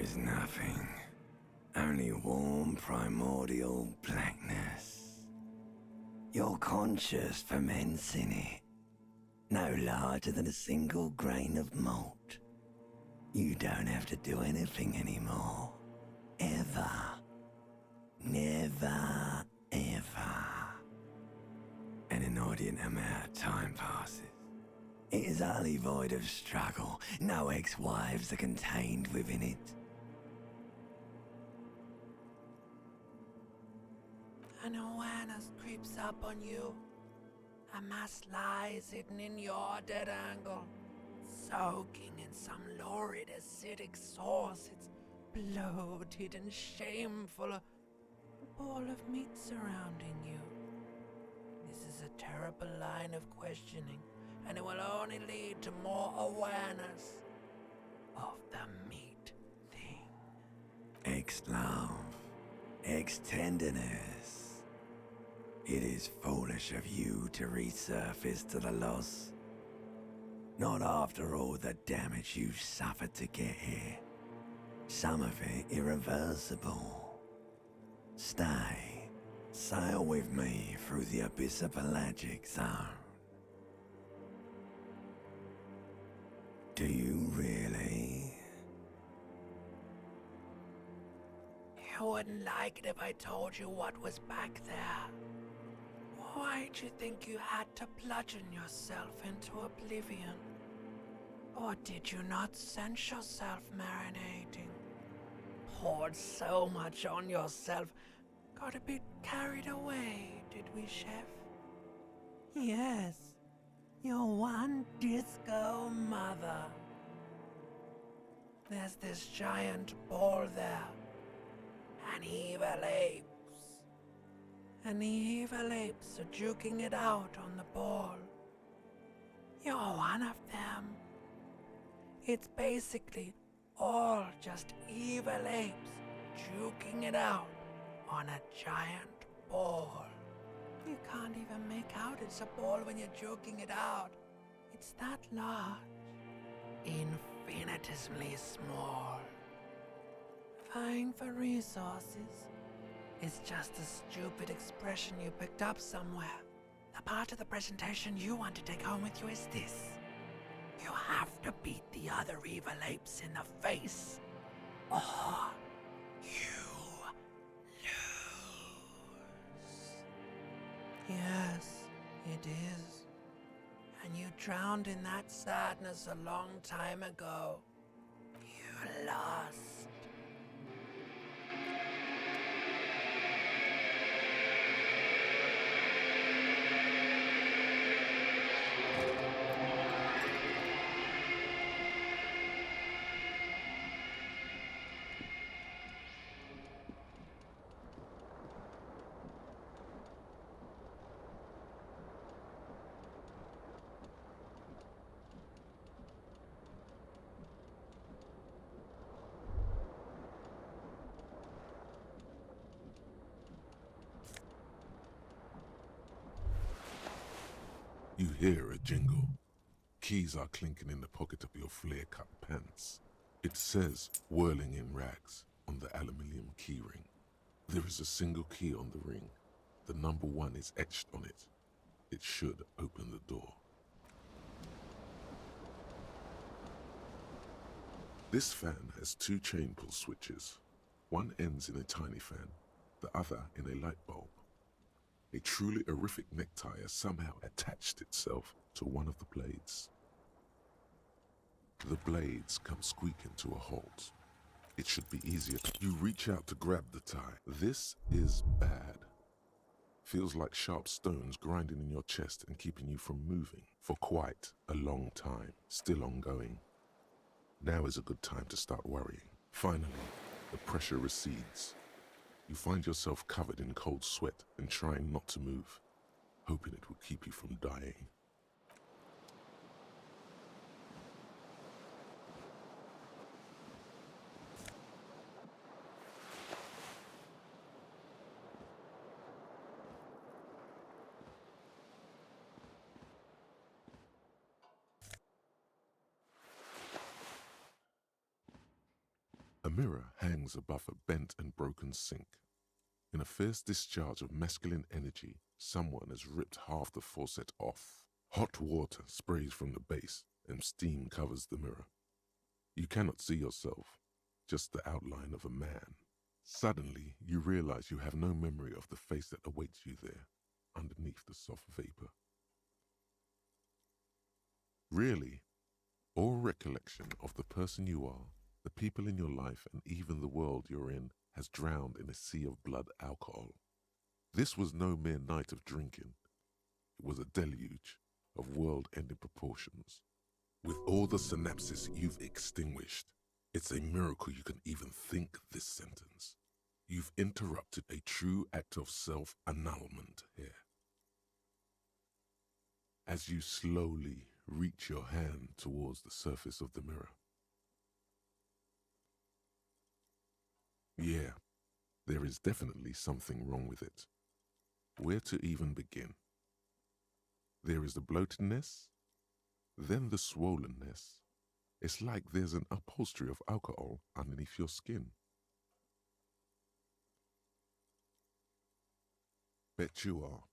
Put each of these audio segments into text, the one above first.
is nothing. Only warm primordial blackness. You're conscious fermenting it. No larger than a single grain of malt. You don't have to do anything anymore. Ever. Never, ever. An inordinate amount of time passes. It is utterly void of struggle. No ex-wives are contained within it. An awareness creeps up on you. A mass lies hidden in your dead angle, soaking in some lurid acidic sauce. It's bloated and shameful, a ball of meat surrounding you. This is a terrible line of questioning, and it will only lead to more awareness of the meat thing. Ex-love, ex-tenderness. It is foolish of you to resurface to the loss. Not after all the damage you've suffered to get here. Some of it irreversible. Stay. Sail with me through the Abyssopelagic Zone. Do you really? You wouldn't like it if I told you what was back there. Why'd you think you had to bludgeon yourself into oblivion? Or did you not sense yourself marinating? Poured so much on yourself, got a bit carried away, did we, Chef? Yes, your one disco mother. There's this giant ball there, an evil apes. And the evil apes are juking it out on the ball. You're one of them. It's basically all just evil apes juking it out on a giant ball. You can't even make out it's a ball when you're juking it out. It's that large. Infinitesimally small. Vying for resources. It's just a stupid expression you picked up somewhere. The part of the presentation you want to take home with you is this. You have to beat the other evil apes in the face, or you lose. Yes, it is. And you drowned in that sadness a long time ago. You lost. You hear a jingle. Keys are clinking in the pocket of your flare-cut pants. It says Whirling in rags on the aluminium keyring. There is a single key on the ring. The number 1 is etched on it. It should open the door. This fan has 2 chain pull switches. One ends in a tiny fan, the other in a light bulb. A truly horrific necktie has somehow attached itself to one of the blades. The blades come squeaking to a halt. It should be easier. You reach out to grab the tie. This is bad. Feels like sharp stones grinding in your chest and keeping you from moving for quite a long time. Still ongoing. Now is a good time to start worrying. Finally, the pressure recedes. You find yourself covered in cold sweat and trying not to move, hoping it will keep you from dying. A mirror hangs above a bent and broken sink. In a fierce discharge of masculine energy, someone has ripped half the faucet off. Hot water sprays from the base and steam covers the mirror. You cannot see yourself, just the outline of a man. Suddenly, you realize you have no memory of the face that awaits you there, underneath the soft vapor. Really, all recollection of the person you are, the people in your life, and even the world you're in has drowned in a sea of blood alcohol. This was no mere night of drinking. It was a deluge of world-ending proportions. With all the synapses you've extinguished, it's a miracle you can even think this sentence. You've interrupted a true act of self-annulment here. As you slowly reach your hand towards the surface of the mirror. Yeah, there is definitely something wrong with it. Where to even begin? There is the bloatedness, then the swollenness. It's like there's an upholstery of alcohol underneath your skin. Bet you are.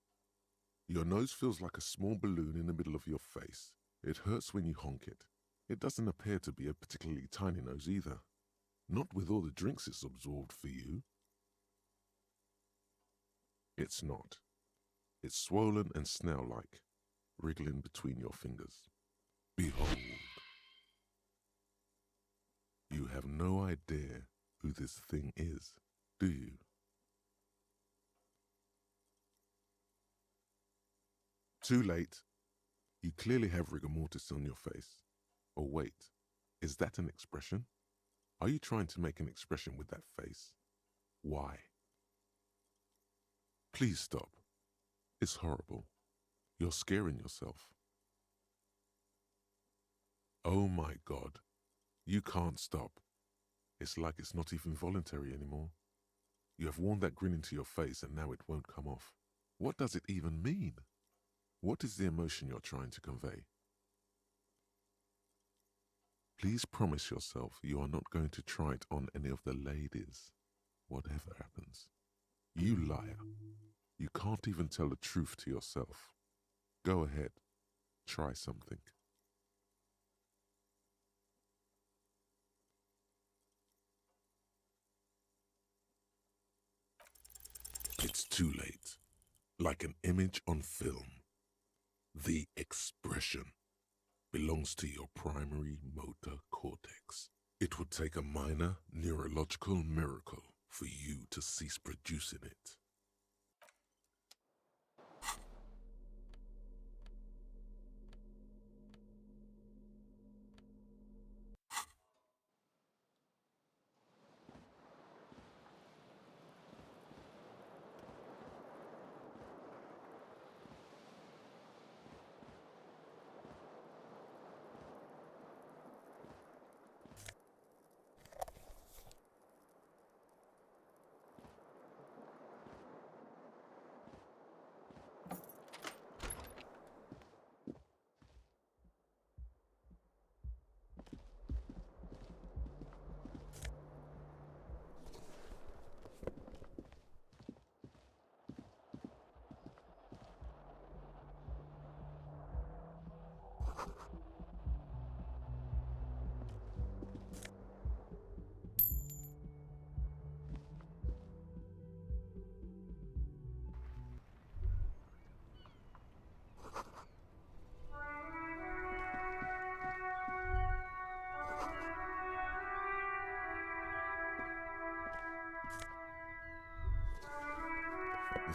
Your nose feels like a small balloon in the middle of your face. It hurts when you honk it. It doesn't appear to be a particularly tiny nose either. Not with all the drinks it's absorbed for you. It's not. It's swollen and snail-like, wriggling between your fingers. Behold. You have no idea who this thing is, do you? Too late. You clearly have rigor mortis on your face. Or wait, is that an expression? Are you trying to make an expression with that face? Why? Please stop. It's horrible. You're scaring yourself. Oh my God. You can't stop. It's like it's not even voluntary anymore. You have worn that grin into your face and now it won't come off. What does it even mean? What is the emotion you're trying to convey? Please promise yourself you are not going to try it on any of the ladies, whatever happens. You liar. You can't even tell the truth to yourself. Go ahead. Try something. It's too late. Like an image on film. The expression belongs to your primary motor cortex. It would take a minor neurological miracle for you to cease producing it.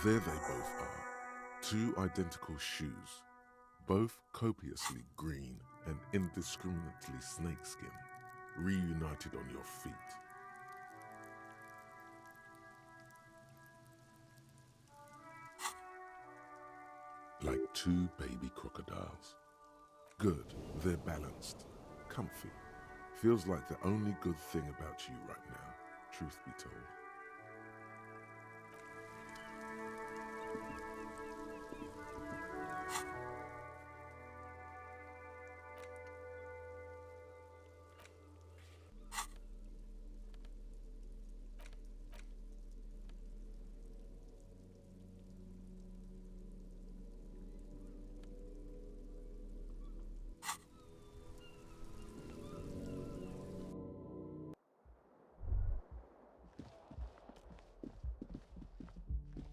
There they both are, two identical shoes, both copiously green and indiscriminately snakeskin, reunited on your feet. Like two baby crocodiles. Good, they're balanced, comfy. Feels like the only good thing about you right now, truth be told.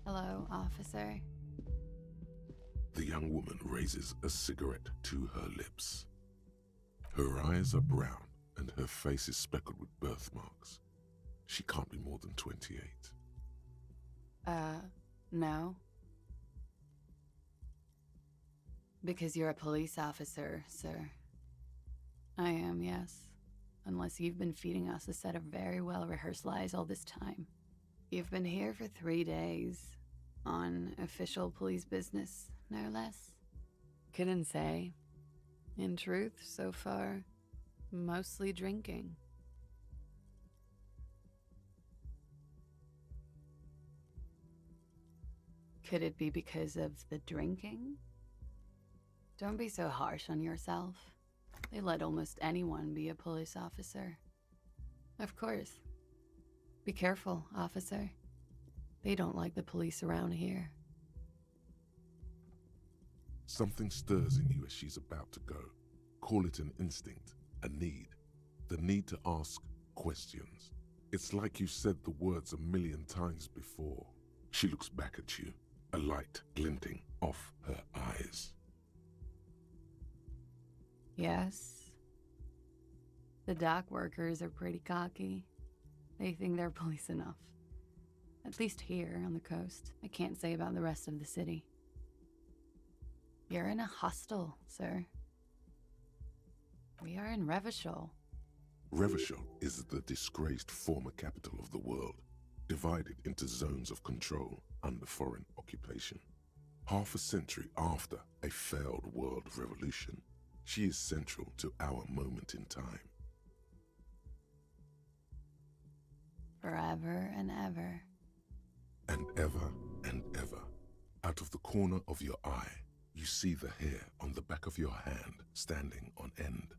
Hello, officer. The young woman raises a cigarette to her lips. Her eyes are brown and her face is speckled with birthmarks. She can't be more than 28. No. Because you're a police officer, sir. I am, yes. Unless you've been feeding us a set of very well-rehearsed lies all this time. You've been here for 3 days. On official police business, no less. Couldn't say. In truth, so far, mostly drinking. Could it be because of the drinking? Don't be so harsh on yourself. They let almost anyone be a police officer. Of course. Be careful, officer. They don't like the police around here. Something stirs in you as she's about to go. Call it an instinct, a need. The need to ask questions. It's like you've said the words a million times before. She looks back at you, a light glinting off her eyes. Yes. The dock workers are pretty cocky. They think they're police enough. At least here on the coast. I can't say about the rest of the city. You're in a hostel, sir. We are in Revachol. Revachol is the disgraced former capital of the world, divided into zones of control under foreign occupation. Half a century after a failed world revolution, she is central to our moment in time. Forever and ever. And ever and ever, out of the corner of your eye, you see the hair on the back of your hand standing on end.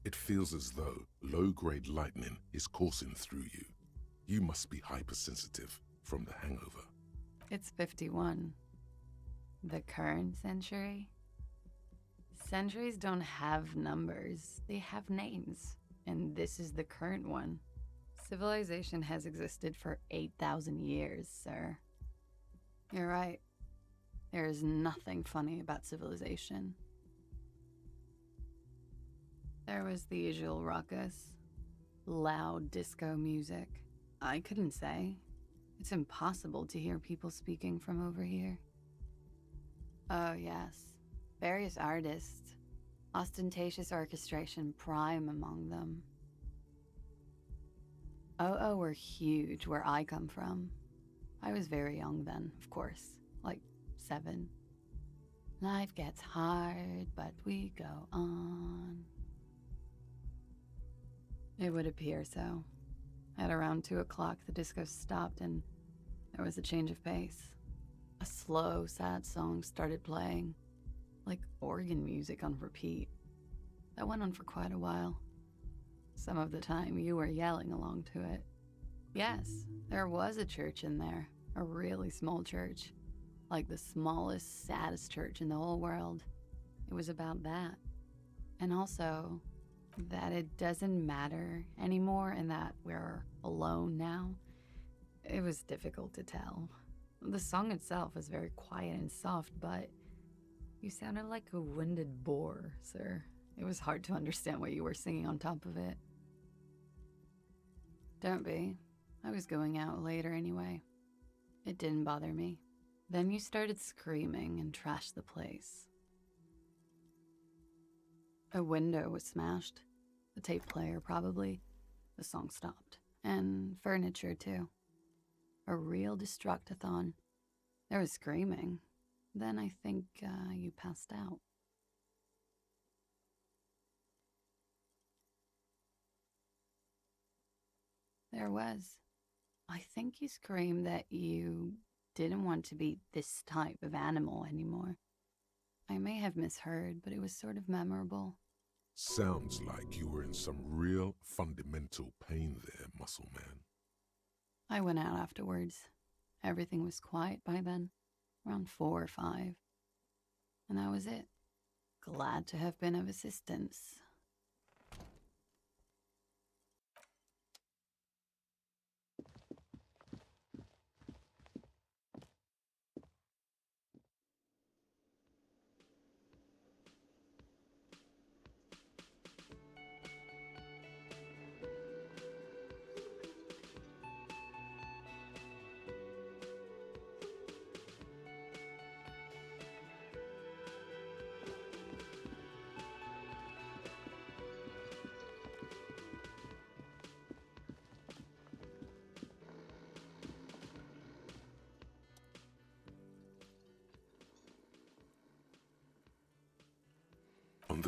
It feels as though low-grade lightning is coursing through you. You must be hypersensitive from the hangover. It's 51. The current century? Centuries don't have numbers, they have names. And this is the current one. Civilization has existed for 8,000 years, sir. You're right. There is nothing funny about civilization. There was the usual ruckus. Loud disco music. I couldn't say. It's impossible to hear people speaking from over here. Oh, yes. Various artists. Ostentatious orchestration prime among them. Oh, were huge where I come from. I was very young then, of course. Like 7. Life gets hard, but we go on. It would appear so. At around 2 o'clock, the disco stopped and there was a change of pace. A slow, sad song started playing, like organ music on repeat. That went on for quite a while. Some of the time, you were yelling along to it. Yes, there was a church in there, a really small church, like the smallest, saddest church in the whole world. It was about that. And also, that it doesn't matter anymore and that we're alone now. It was difficult to tell. The song itself was very quiet and soft, but you sounded like a winded boar, sir. It was hard to understand what you were singing on top of it. Don't be. I was going out later anyway. It didn't bother me. Then you started screaming and trashed the place. A window was smashed. The tape player, probably. The song stopped. And furniture, too. A real destructathon. There was screaming. Then I think you passed out. There was. I think you screamed that you didn't want to be this type of animal anymore. I may have misheard, but it was sort of memorable. Sounds like you were in some real fundamental pain there, muscle man. I went out afterwards. Everything was quiet by then, around 4 or 5. And that was it. Glad to have been of assistance.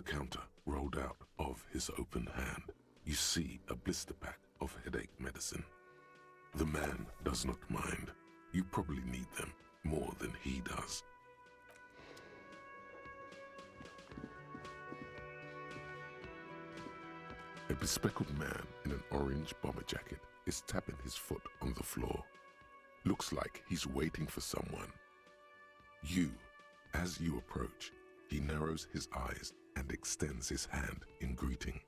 counter rolled out of his open hand, you see a blister pack of headache medicine. The man does not mind. You probably need them more than he does. A bespectacled man in an orange bomber jacket is tapping his foot on the floor. Looks like he's waiting for someone. As you approach, he narrows his eyes and extends his hand in greeting.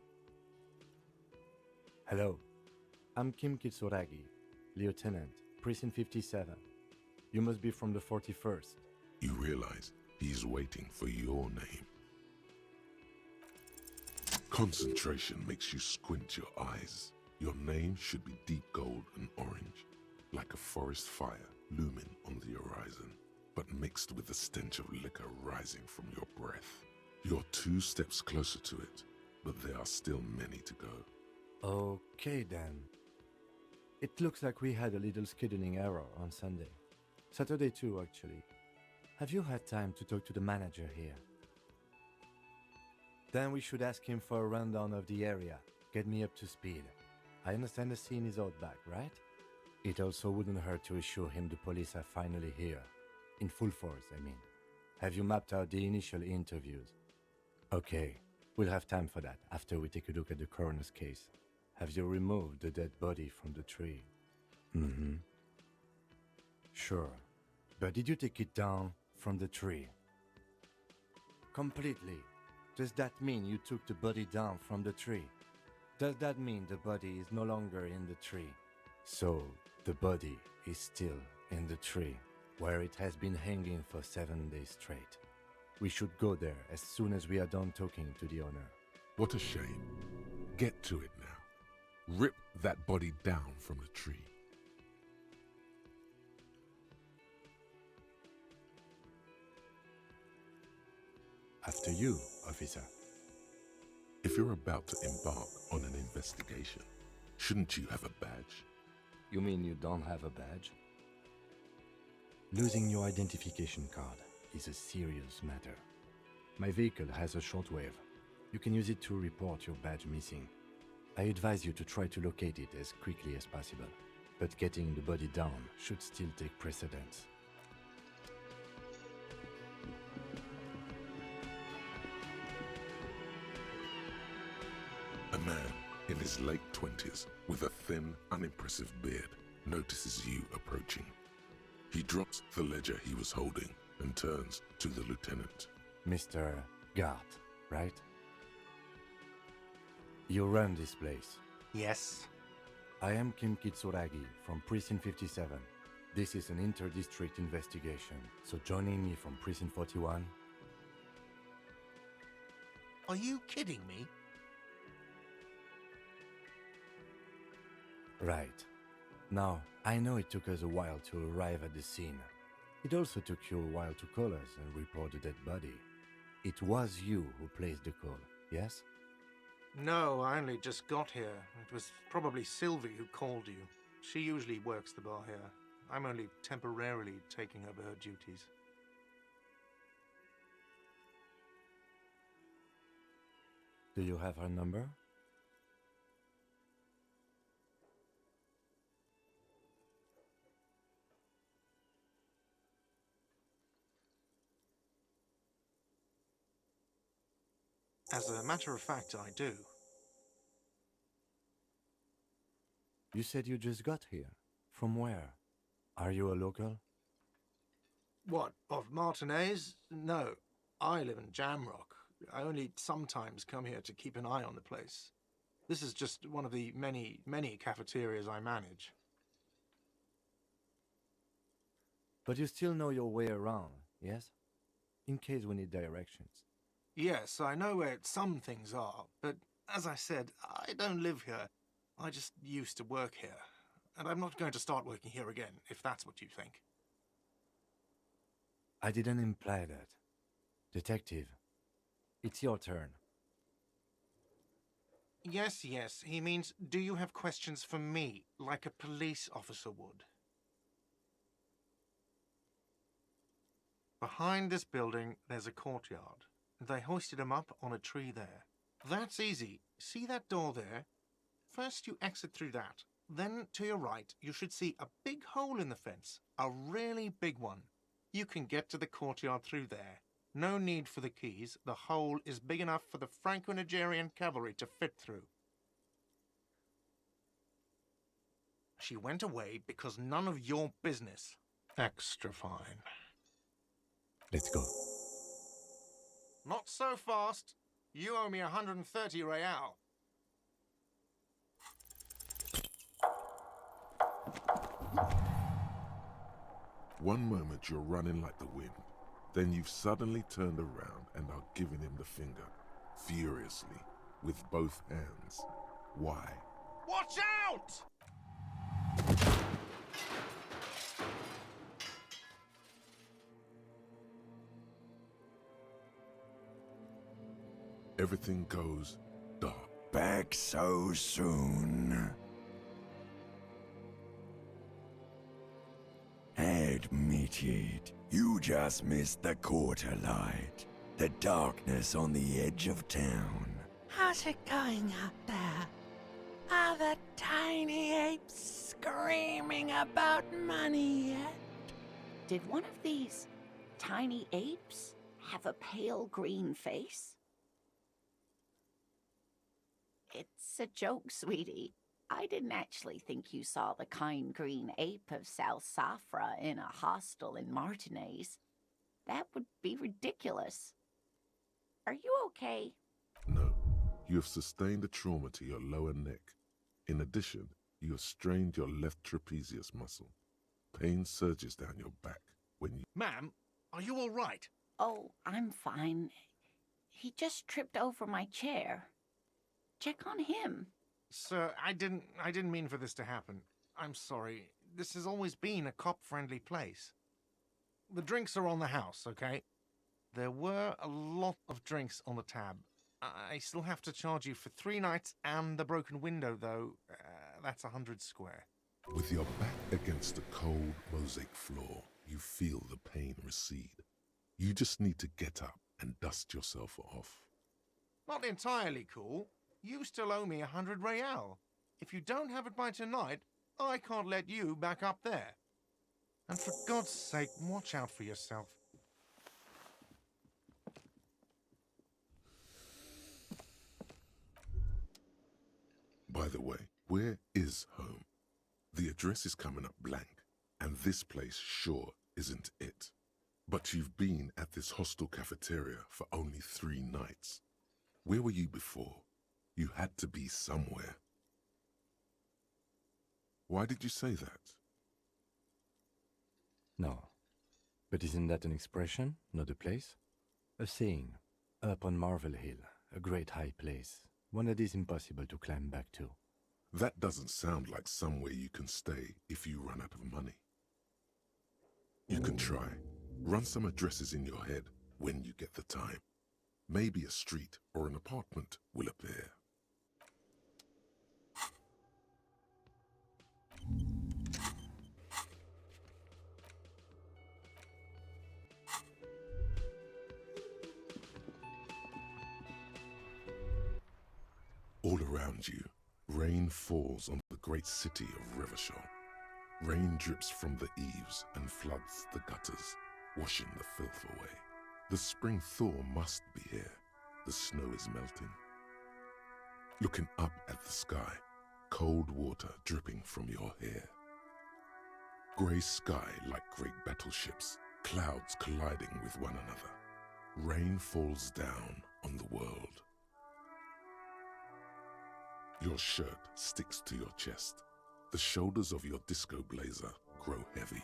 Hello, I'm Kim Kitsuragi, Lieutenant, Precinct 57. You must be from the 41st. You realize he's waiting for your name. Concentration makes you squint your eyes. Your name should be deep gold and orange, like a forest fire looming on the horizon, but mixed with the stench of liquor rising from your breath. You're 2 steps closer to it, but there are still many to go. Okay then. It looks like we had a little scheduling error on Sunday. Saturday too, actually. Have you had time to talk to the manager here? Then we should ask him for a rundown of the area. Get me up to speed. I understand the scene is out back, right? It also wouldn't hurt to assure him the police are finally here. In full force, I mean. Have you mapped out the initial interviews? Okay, we'll have time for that after we take a look at the coroner's case. Have you removed the dead body from the tree? Mm-hmm. Sure. But did you take it down from the tree? Completely. Does that mean you took the body down from the tree? Does that mean the body is no longer in the tree? So, the body is still in the tree, where it has been hanging for 7 days straight. We should go there as soon as we are done talking to the owner. What a shame. Get to it now. Rip that body down from the tree. After you, officer. If you're about to embark on an investigation, shouldn't you have a badge? You mean you don't have a badge? Losing your identification card is a serious matter. My vehicle has a shortwave. You can use it to report your badge missing. I advise you to try to locate it as quickly as possible, but getting the body down should still take precedence. A man in his late 20s with a thin, unimpressive beard notices you approaching. He drops the ledger he was holding and turns to the lieutenant. Mr. Gart, right? You run this place. Yes. I am Kim Kitsuragi from Precinct 57. This is an inter-district investigation, so joining me from Precinct 41... Are you kidding me? Right. Now, I know it took us a while to arrive at the scene. It also took you a while to call us and report the dead body. It was you who placed the call, yes? No, I only just got here. It was probably Sylvie who called you. She usually works the bar here. I'm only temporarily taking over her duties. Do you have her number? As a matter of fact, I do. You said you just got here. From where? Are you a local? What, of Martinez? No, I live in Jamrock. I only sometimes come here to keep an eye on the place. This is just one of the many, many cafeterias I manage. But you still know your way around, yes? In case we need directions. Yes, I know where some things are, but as I said, I don't live here. I just used to work here, and I'm not going to start working here again, if that's what you think. I didn't imply that. Detective, it's your turn. Yes, he means, do you have questions for me, like a police officer would? Behind this building, there's a courtyard. They hoisted him up on a tree there. That's easy. See that door there? First you exit through that. Then, to your right, you should see a big hole in the fence. A really big one. You can get to the courtyard through there. No need for the keys. The hole is big enough for the Franco-Nigerian cavalry to fit through. She went away because none of your business. Extra fine. Let's go. Not so fast. You owe me 130 real. One moment you're running like the wind. Then you've suddenly turned around and are giving him the finger, furiously, with both hands. Why? Watch out! Everything goes dark. Back so soon. Admit it, you just missed the quarter light. The darkness on the edge of town. How's it going out there? Are the tiny apes screaming about money yet? Did one of these tiny apes have a pale green face? It's a joke, sweetie. I didn't actually think you saw the kind green ape of South Safra in a hostel in Martinez. That would be ridiculous. Are you okay? No, you have sustained a trauma to your lower neck. In addition, you have strained your left trapezius muscle. Pain surges down your back when you... Ma'am, are you all right? Oh, I'm fine. He just tripped over my chair. Check on him. Sir, I didn't mean for this to happen. I'm sorry. This has always been a cop-friendly place. The drinks are on the house, okay? There were a lot of drinks on the tab. I still have to charge you for 3 nights and the broken window, though. That's 100 square. With your back against the cold mosaic floor, you feel the pain recede. You just need to get up and dust yourself off. Not entirely cool. You still owe me 100 real. If you don't have it by tonight, I can't let you back up there. And for God's sake, watch out for yourself. By the way, where is home? The address is coming up blank, and this place sure isn't it. But you've been at this hostel cafeteria for only 3 nights. Where were you before? You had to be somewhere. Why did you say that? No. But isn't that an expression, not a place? A saying. Up on Marvel Hill, a great high place. One that is impossible to climb back to. That doesn't sound like somewhere you can stay if you run out of money. You can try. Run some addresses in your head when you get the time. Maybe a street or an apartment will appear. All around you, rain falls on the great city of Rivershore. Rain drips from the eaves and floods the gutters, washing the filth away. The spring thaw must be here. The snow is melting. Looking up at the sky, cold water dripping from your hair. Grey sky like great battleships, clouds colliding with one another. Rain falls down on the world. Your shirt sticks to your chest. The shoulders of your disco blazer grow heavy.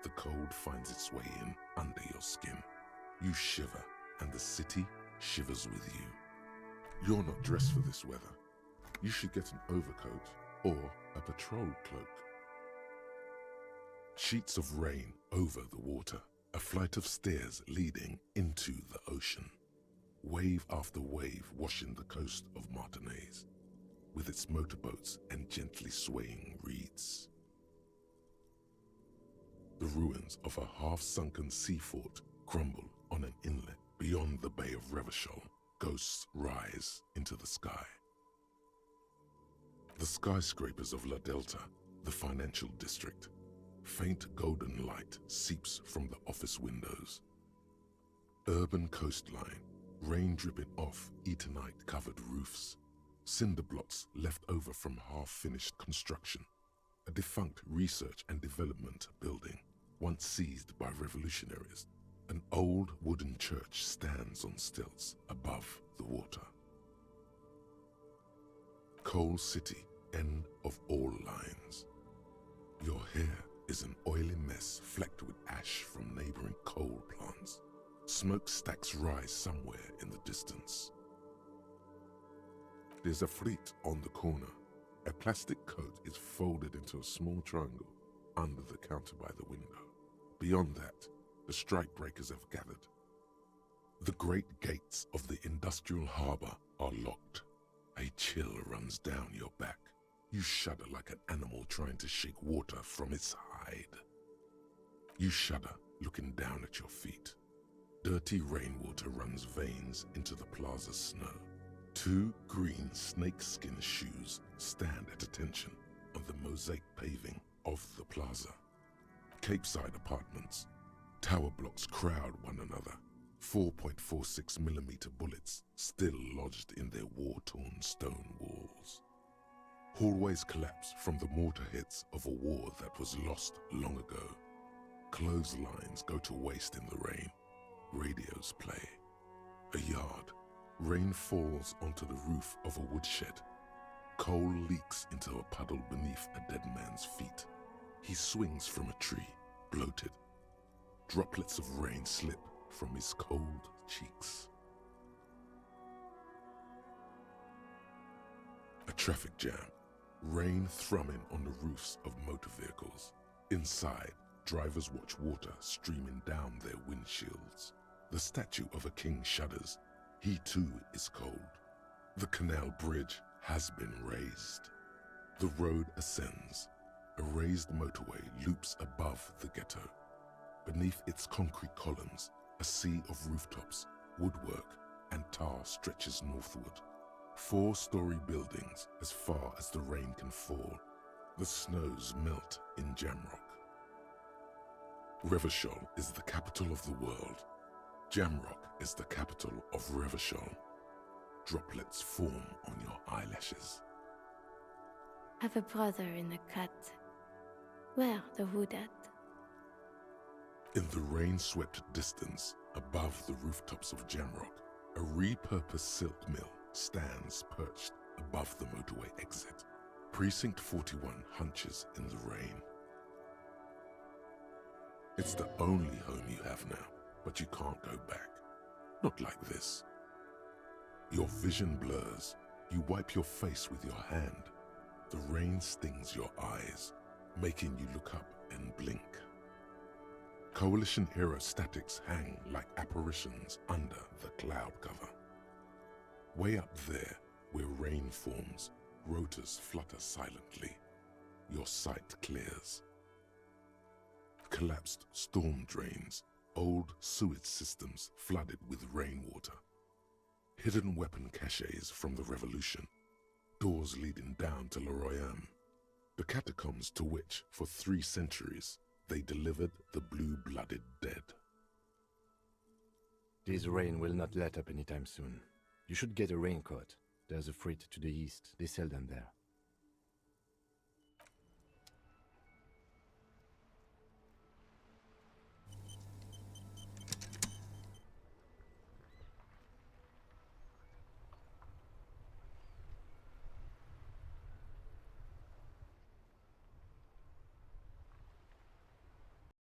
The cold finds its way in under your skin. You shiver, and the city shivers with you. You're not dressed for this weather. You should get an overcoat or a patrol cloak. Sheets of rain over the water, a flight of stairs leading into the ocean. Wave after wave washing the coast of Martinez, with its motorboats and gently swaying reeds. The ruins of a half-sunken sea fort crumble on an inlet Beyond the Bay of Revachol, ghosts rise into the sky. The skyscrapers of La Delta, the financial district. Faint golden light seeps from the office windows. Urban coastline, rain dripping off Eternite-covered roofs. Cinder blocks left over from half-finished construction. A defunct research and development building, once seized by revolutionaries. An old wooden church stands on stilts above the water. Coal City, end of all lines. Your hair is an oily mess flecked with ash from neighboring coal plants. Smokestacks rise somewhere in the distance. There's a fleet on the corner. A plastic coat is folded into a small triangle under the counter by the window. Beyond that, the strikebreakers have gathered. The great gates of the industrial harbor are locked. A chill runs down your back. You shudder like an animal trying to shake water from its hide. You shudder looking down at your feet. Dirty rainwater runs veins into the plaza's snow. Two green snakeskin shoes stand at attention on the mosaic paving of the plaza. Capeside apartments. Tower blocks crowd one another. 4.46mm bullets still lodged in their war-torn stone walls. Hallways collapse from the mortar hits of a war that was lost long ago. Clotheslines go to waste in the rain. Radios play. A yard. Rain falls onto the roof of a woodshed. Coal leaks into a puddle beneath a dead man's feet. He swings from a tree, bloated. Droplets of rain slip from his cold cheeks. A traffic jam. Rain thrumming on the roofs of motor vehicles. Inside, drivers watch water streaming down their windshields. The statue of a king shudders. He too is cold. The canal bridge has been raised. The road ascends. A raised motorway loops above the ghetto. Beneath its concrete columns, a sea of rooftops, woodwork, and tar stretches northward. 4-story buildings as far as the rain can fall. The snows melt in Jamrock. Revachol is the capital of the world. Jamrock is the capital of Revachol. Droplets form on your eyelashes. Have a brother in the cut. Where the wood at? In the rain-swept distance, above the rooftops of Jamrock, a repurposed silk mill stands perched above the motorway exit. Precinct 41 hunches in the rain. It's the only home you have now, but you can't go back. Not like this. Your vision blurs. You wipe your face with your hand. The rain stings your eyes, making you look up and blink. Coalition-era statics hang like apparitions under the cloud cover. Way up there, where rain forms, rotors flutter silently. Your sight clears. Collapsed storm drains, old sewage systems flooded with rainwater. Hidden weapon caches from the Revolution. Doors leading down to Le Royaume. The catacombs to which, for 3 centuries, they delivered the blue-blooded dead. This rain will not let up anytime soon. You should get a raincoat. There's a freight to the east. They sell them there.